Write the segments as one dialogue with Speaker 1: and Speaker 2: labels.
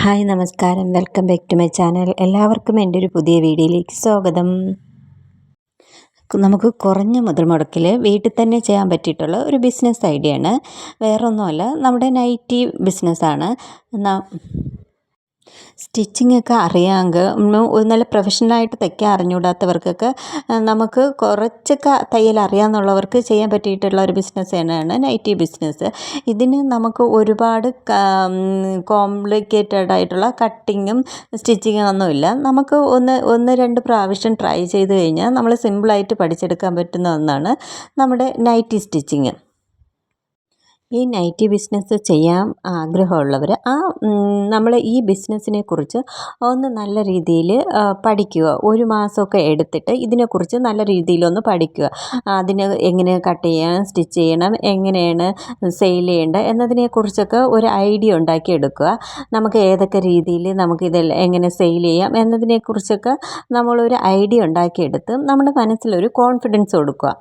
Speaker 1: Hi നമസ്കാരം, welcome back to my channel. എല്ലാവർക്കും എൻ്റെ ഒരു പുതിയ വീഡിയോയിലേക്ക് സ്വാഗതം. നമുക്ക് കുറഞ്ഞ മുതൽ മുടക്കിൽ വീട്ടിൽ തന്നെ ചെയ്യാൻ പറ്റിയിട്ടുള്ള ഒരു ബിസിനസ് ഐഡിയ ആണ്. വേറൊന്നുമല്ല, നമ്മുടെ നൈറ്റി ബിസിനസ്സാണ്. സ്റ്റിച്ചിങ്ങൊക്കെ അറിയാമെങ്കിൽ നല്ല പ്രൊഫഷണലായിട്ട് തയ്ക്കാൻ അറിഞ്ഞുകൂടാത്തവർക്കൊക്കെ നമുക്ക് കുറച്ചൊക്കെ തയ്യൽ അറിയാമെന്നുള്ളവർക്ക് ചെയ്യാൻ പറ്റിയിട്ടുള്ള ഒരു ബിസിനസ് തന്നെയാണ് നൈറ്റി ബിസിനസ്. ഇതിന് നമുക്ക് ഒരുപാട് കോംപ്ലിക്കേറ്റഡ് ആയിട്ടുള്ള കട്ടിങ്ങും സ്റ്റിച്ചിങ്ങും ഒന്നുമില്ല. നമുക്ക് ഒന്ന് രണ്ട് പ്രാവശ്യം ട്രൈ ചെയ്ത് കഴിഞ്ഞാൽ നമ്മൾ സിമ്പിളായിട്ട് പഠിച്ചെടുക്കാൻ പറ്റുന്ന ഒന്നാണ് നമ്മുടെ നൈറ്റി സ്റ്റിച്ചിങ്. ഈ നൈറ്റി ബിസിനസ് ചെയ്യാൻ ആഗ്രഹമുള്ളവർ നമ്മൾ ഈ ബിസിനസ്സിനെ കുറിച്ച് ഒന്ന് നല്ല രീതിയിൽ പഠിക്കുക. ഒരു മാസമൊക്കെ എടുത്തിട്ട് ഇതിനെക്കുറിച്ച് നല്ല രീതിയിലൊന്ന് പഠിക്കുക. അതിന് എങ്ങനെ കട്ട് ചെയ്യണം, സ്റ്റിച്ച് ചെയ്യണം, എങ്ങനെയാണ് സെയിൽ ചെയ്യേണ്ടത് എന്നതിനെക്കുറിച്ചൊക്കെ ഒരു ഐഡിയ ഉണ്ടാക്കിയെടുക്കുക. നമുക്ക് ഏതൊക്കെ രീതിയിൽ നമുക്കിതെല്ലാം എങ്ങനെ സെയിൽ ചെയ്യാം എന്നതിനെക്കുറിച്ചൊക്കെ നമ്മളൊരു ഐഡിയ ഉണ്ടാക്കിയെടുത്ത് നമ്മുടെ മനസ്സിലൊരു കോൺഫിഡൻസ് കൊടുക്കുക.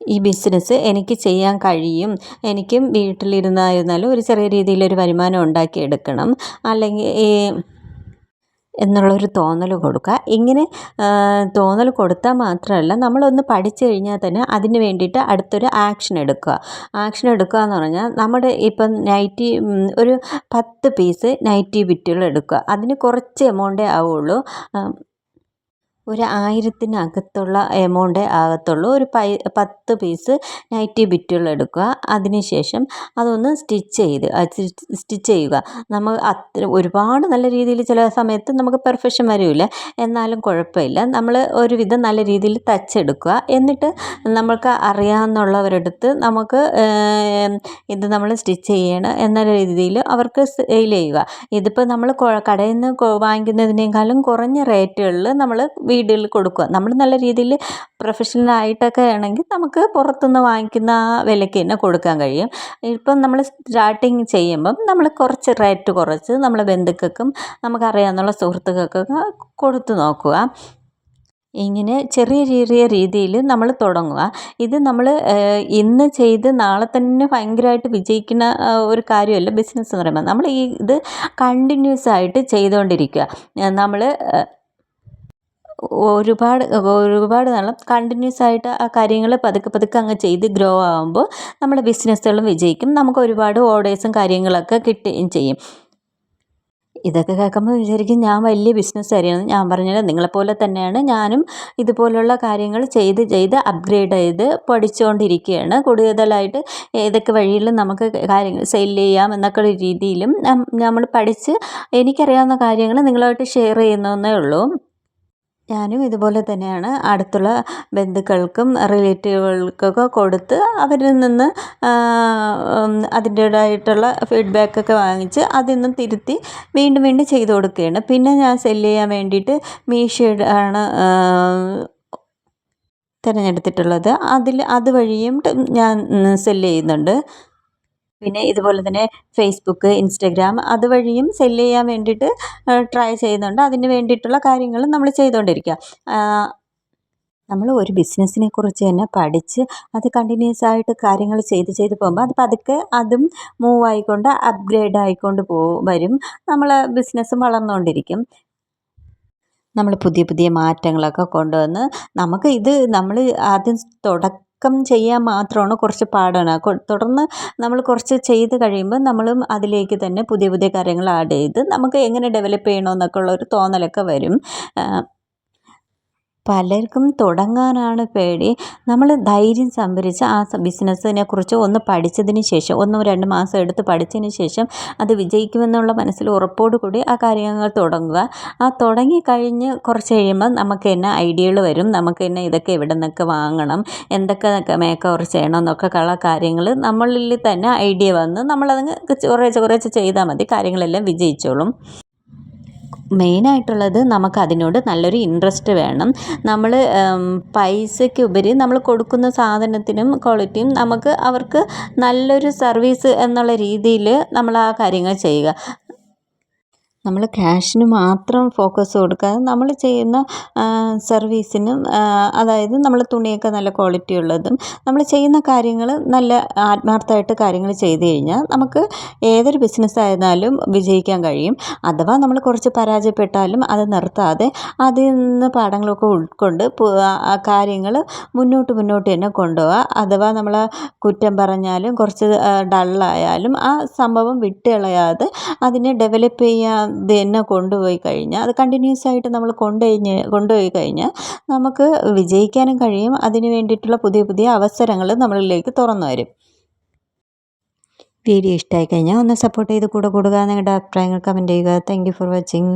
Speaker 1: ഈ ബിസിനസ് എനിക്ക് ചെയ്യാൻ കഴിയും, എനിക്കും വീട്ടിലിരുന്നായിരുന്നാലും ഒരു ചെറിയ രീതിയിലൊരു വരുമാനം ഉണ്ടാക്കിയെടുക്കണം, അല്ലെങ്കിൽ എന്നുള്ളൊരു തോന്നൽ കൊടുക്കുക. ഇങ്ങനെ തോന്നൽ കൊടുത്താൽ മാത്രമല്ല, നമ്മളൊന്ന് പഠിച്ചു കഴിഞ്ഞാൽ തന്നെ അതിന് വേണ്ടിയിട്ട് അടുത്തൊരു ആക്ഷൻ എടുക്കുക എന്ന് പറഞ്ഞാൽ, നമ്മുടെ ഇപ്പം നൈറ്റി ഒരു 10 പീസ് നൈറ്റി ബിറ്റുകൾ എടുക്കുക. അതിന് കുറച്ച് എമൗണ്ടേ ആവുള്ളൂ. ഒരു 1000-നകത്തുള്ള എമൗണ്ടേ ആകത്തുള്ളൂ. ഒരു 10 പീസ് നൈറ്റി ബിറ്റുകൾ എടുക്കുക. അതിനുശേഷം അതൊന്ന് സ്റ്റിച്ച് ചെയ്യുക. നമ്മൾ ഒരുപാട് നല്ല രീതിയിൽ ചില സമയത്ത് നമുക്ക് പെർഫെക്ഷൻ വരില്ല, എന്നാലും കുഴപ്പമില്ല. നമ്മൾ ഒരുവിധം നല്ല രീതിയിൽ തച്ചെടുക്കുക. എന്നിട്ട് നമ്മൾക്ക് അറിയാവുന്നവരടുത്ത് നമുക്ക് ഇത് നമ്മൾ സ്റ്റിച്ച് ചെയ്യണം എന്ന രീതിയിൽ അവർക്ക് സെയിൽ ചെയ്യുക. ഇതിപ്പോൾ നമ്മൾ കടയിൽ നിന്ന് വാങ്ങിക്കുന്നതിനേക്കാളും കുറഞ്ഞ റേറ്റുകളിൽ നമ്മൾ വീടുകളിൽ കൊടുക്കുക. നമ്മൾ നല്ല രീതിയിൽ പ്രൊഫഷണലായിട്ടൊക്കെ ആണെങ്കിൽ നമുക്ക് പുറത്തുനിന്ന് വാങ്ങിക്കുന്ന ആ വിലയ്ക്ക് തന്നെ കൊടുക്കാൻ കഴിയും. ഇപ്പം നമ്മൾ സ്റ്റാർട്ടിങ് ചെയ്യുമ്പം നമ്മൾ കുറച്ച് റേറ്റ് കുറച്ച് നമ്മളെ ബന്ധുക്കൾക്കും നമുക്കറിയാവുന്ന സുഹൃത്തുക്കൾക്കൊക്കെ കൊടുത്തു നോക്കുക. ഇങ്ങനെ ചെറിയ ചെറിയ രീതിയിൽ നമ്മൾ തുടങ്ങുക. ഇത് നമ്മൾ ഇന്ന് ചെയ്ത് നാളെ തന്നെ ഭയങ്കരമായിട്ട് വിജയിക്കുന്ന ഒരു കാര്യമല്ല ബിസിനസ് എന്ന് പറയുമ്പോൾ. നമ്മൾ ഇത് കണ്ടിന്യൂസ് ആയിട്ട് ചെയ്തുകൊണ്ടിരിക്കുക. നമ്മൾ ഒരുപാട് നാളും കണ്ടിന്യൂസ് ആയിട്ട് ആ കാര്യങ്ങൾ പതുക്കെ അങ്ങ് ചെയ്ത് ഗ്രോ ആകുമ്പോൾ നമ്മുടെ ബിസിനസ്സുകളും വിജയിക്കും. നമുക്ക് ഒരുപാട് ഓർഡേഴ്സും കാര്യങ്ങളൊക്കെ കിട്ടുകയും ചെയ്യും. ഇതൊക്കെ കേൾക്കുമ്പോൾ വിചാരിക്കും ഞാൻ വലിയ ബിസിനസ്സുകാരിയാണ്. ഞാൻ പറഞ്ഞാൽ നിങ്ങളെപ്പോലെ തന്നെയാണ് ഞാനും. ഇതുപോലുള്ള കാര്യങ്ങൾ ചെയ്ത് അപ്ഗ്രേഡ് ചെയ്ത് പഠിച്ചുകൊണ്ടിരിക്കുകയാണ്. കൂടുതലായിട്ട് ഏതൊക്കെ വഴിയിലും നമുക്ക് കാര്യങ്ങൾ സെയിൽ ചെയ്യാം എന്നൊക്കെ രീതിയിലും നമ്മൾ പഠിച്ച് എനിക്കറിയാവുന്ന കാര്യങ്ങൾ നിങ്ങളുമായിട്ട് ഷെയർ ചെയ്യുന്നതേ ഉള്ളൂ. ഞാനും ഇതുപോലെ തന്നെയാണ് അടുത്തുള്ള ബന്ധുക്കൾക്കും റിലേറ്റീവുകൾക്കൊക്കെ കൊടുത്ത് അവരിൽ നിന്ന് അതിൻ്റേതായിട്ടുള്ള ഫീഡ്ബാക്കൊക്കെ വാങ്ങിച്ച് അതിൽ നിന്ന് തിരുത്തി വീണ്ടും ചെയ്ത് കൊടുക്കുകയാണ്. പിന്നെ ഞാൻ സെല് ചെയ്യാൻ വേണ്ടിയിട്ട് മീഷോയുടെ ആണ് തിരഞ്ഞെടുത്തിട്ടുള്ളത്. അതുവഴിയും ഞാൻ സെല് ചെയ്യുന്നുണ്ട്. പിന്നെ ഇതുപോലെ തന്നെ ഫേസ്ബുക്ക്, ഇൻസ്റ്റഗ്രാം അതുവഴിയും സെല് ചെയ്യാൻ വേണ്ടിയിട്ട് ട്രൈ ചെയ്യുന്നുണ്ട്. അതിന് വേണ്ടിയിട്ടുള്ള കാര്യങ്ങൾ നമ്മൾ ചെയ്തുകൊണ്ടിരിക്കുക. നമ്മൾ ഒരു ബിസിനസ്സിനെ കുറിച്ച് തന്നെ പഠിച്ച് അത് കണ്ടിന്യൂസ് ആയിട്ട് കാര്യങ്ങൾ ചെയ്ത് പോകുമ്പോൾ അത് പതുക്കെ അതും മൂവ് ആയിക്കൊണ്ട് അപ്ഗ്രേഡ് ആയിക്കൊണ്ട് വരും. നമ്മളെ ബിസിനസ്സും വളർന്നുകൊണ്ടിരിക്കും. നമ്മൾ പുതിയ മാറ്റങ്ങളൊക്കെ കൊണ്ടുവന്ന് നമുക്ക് നമ്മൾ ആദ്യം ചെയ്യാൻ മാത്രമാണ് കുറച്ച് പാടാണ്. തുടർന്ന് നമ്മൾ കുറച്ച് ചെയ്ത് കഴിയുമ്പോൾ നമ്മളും അതിലേക്ക് തന്നെ പുതിയ കാര്യങ്ങൾ ആഡ് ചെയ്ത് നമുക്ക് എങ്ങനെ ഡെവലപ്പ് ചെയ്യണമെന്നൊക്കെ ഉള്ളൊരു തോന്നലൊക്കെ വരും. പലർക്കും തുടങ്ങാനാണ് പേടി. നമ്മൾ ധൈര്യം സംഭരിച്ച് ആ ബിസിനസ്സിനെ കുറിച്ച് ഒന്ന് പഠിച്ചതിന് ശേഷം 1-2 മാസം എടുത്ത് പഠിച്ചതിന് ശേഷം അത് വിജയിക്കുമെന്നുള്ള മനസ്സിൽ ഉറപ്പോടുകൂടി ആ കാര്യങ്ങൾ തുടങ്ങുക. ആ തുടങ്ങിക്കഴിഞ്ഞ് കുറച്ച് കഴിയുമ്പോൾ നമുക്ക് തന്നെ ഐഡിയകൾ വരും. നമുക്ക് തന്നെ ഇതൊക്കെ എവിടെ നിന്നൊക്കെ വാങ്ങണം, എന്തൊക്കെ മേക്ക് ഓവർ ചെയ്യണം എന്നൊക്കെ ഉള്ള കാര്യങ്ങൾ നമ്മളിൽ തന്നെ ഐഡിയ വന്ന് നമ്മളതങ്ങ് കുറേശ്ശെ ചെയ്താൽ മതി. കാര്യങ്ങളെല്ലാം വിജയിച്ചോളും. മെയിനായിട്ടുള്ളത് നമുക്ക് അതിനോട് നല്ലൊരു ഇൻട്രസ്റ്റ് വേണം. നമ്മൾ പൈസയ്ക്ക് ഉപരി നമ്മൾ കൊടുക്കുന്ന സാധനത്തിനും ക്വാളിറ്റിയും നമുക്ക് അവർക്ക് നല്ലൊരു സർവീസ് എന്നുള്ള രീതിയിൽ നമ്മൾ ആ കാര്യങ്ങൾ ചെയ്യുക. നമ്മൾ ക്യാഷിന് മാത്രം ഫോക്കസ് കൊടുക്കാതെ നമ്മൾ ചെയ്യുന്ന സർവീസിനും അതായത് നമ്മൾ തുണിയൊക്കെ നല്ല ക്വാളിറ്റി ഉള്ളതും നമ്മൾ ചെയ്യുന്ന കാര്യങ്ങൾ നല്ല ആത്മാർത്ഥമായിട്ട് കാര്യങ്ങൾ ചെയ്തു കഴിഞ്ഞാൽ നമുക്ക് ഏതൊരു ബിസിനസ് ആയിരുന്നാലും വിജയിക്കാൻ കഴിയും. അഥവാ നമ്മൾ കുറച്ച് പരാജയപ്പെട്ടാലും അത് നിർത്താതെ അതിൽ നിന്ന് പാഠങ്ങളൊക്കെ ഉൾക്കൊണ്ട് കാര്യങ്ങൾ മുന്നോട്ട് തന്നെ കൊണ്ടുപോവുക. അഥവാ നമ്മൾ കുറ്റം പറഞ്ഞാലും കുറച്ച് ഡള്ളായാലും ആ സംഭവം വിട്ടുകളയാതെ അതിനെ ഡെവലപ്പ് ചെയ്യാൻ തന്നെ കൊണ്ടുപോയി കഴിഞ്ഞാൽ അത് കണ്ടിന്യൂസ് ആയിട്ട് നമ്മൾ കൊണ്ടുപോയി കഴിഞ്ഞാൽ നമുക്ക് വിജയിക്കാനും കഴിയും. അതിന് വേണ്ടിയിട്ടുള്ള പുതിയ അവസരങ്ങൾ നമ്മളിലേക്ക് തുറന്നു വരും. വീഡിയോ ഇഷ്ടമായി കഴിഞ്ഞാൽ ഒന്ന് സപ്പോർട്ട് ചെയ്ത് കൂടെ കൂടുക. നിങ്ങളുടെ അഭിപ്രായങ്ങൾ കമൻറ്റ് ചെയ്യുക. Thank you for watching.